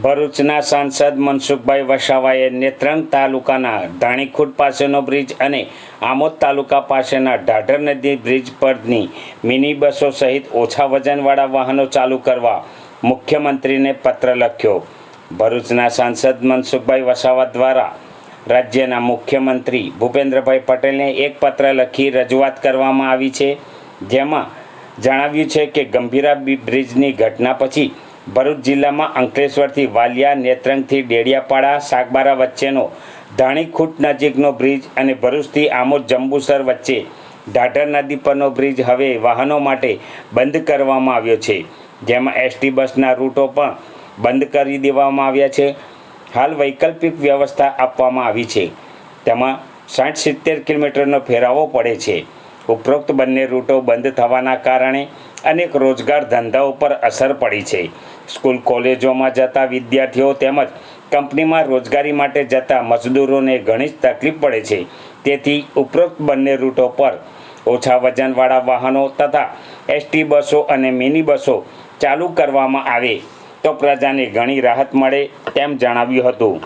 ભરૂચના સાંસદ મનસુખભાઈ વસાવાએ નેત્રંગ તાલુકાના ધાણીખુટ પાસેનો બ્રિજ અને આમોદ તાલુકા પાસેના ઢાઢર નદી બ્રિજ પરની મિની બસો સહિત ઓછા વજનવાળા વાહનો ચાલુ કરવા મુખ્યમંત્રીને પત્ર લખ્યો. ભરૂચના સાંસદ મનસુખભાઈ વસાવા દ્વારા રાજ્યના મુખ્યમંત્રી ભૂપેન્દ્રભાઈ પટેલને એક પત્ર લખી રજૂઆત કરવામાં આવી છે, જેમાં જણાવ્યું છે કે ગંભીરા બ્રિજની ઘટના પછી ભરૂચ જિલ્લામાં અંકલેશ્વરથી વાલિયા, નેત્રંગથી ડેડિયાપાડા, સાગબારા વચ્ચેનો ધાણીખુટ નજીકનો બ્રિજ અને ભરૂચથી આમોદ જંબુસર વચ્ચે ઢાઢર નદી પરનો બ્રિજ હવે વાહનો માટે બંધ કરવામાં આવ્યો છે, જેમાં એસટી બસના રૂટો પણ બંધ કરી દેવામાં આવ્યા છે. હાલ વૈકલ્પિક વ્યવસ્થા આપવામાં આવી છે, તેમાં 60-70 કિલોમીટરનો ફેરવો પડે છે. ઉપરોક્ત બંને રૂટો બંધ થવાના કારણે અનેક રોજગાર ધંધાઓ પર અસર પડી છે. સ્કૂલ કોલેજોમાં જતા વિદ્યાર્થીઓ તેમજ કંપનીમાં રોજગારી માટે જતા મજદૂરોને ઘણી જ તકલીફ પડે છે. તેથી ઉપરોક્ત બંને રૂટો પર ઓછા વજનવાળા વાહનો તથા એસટી બસો અને મિની બસો ચાલુ કરવામાં આવે તો પ્રજાને ઘણી રાહત મળે તેમ જણાવ્યું હતું.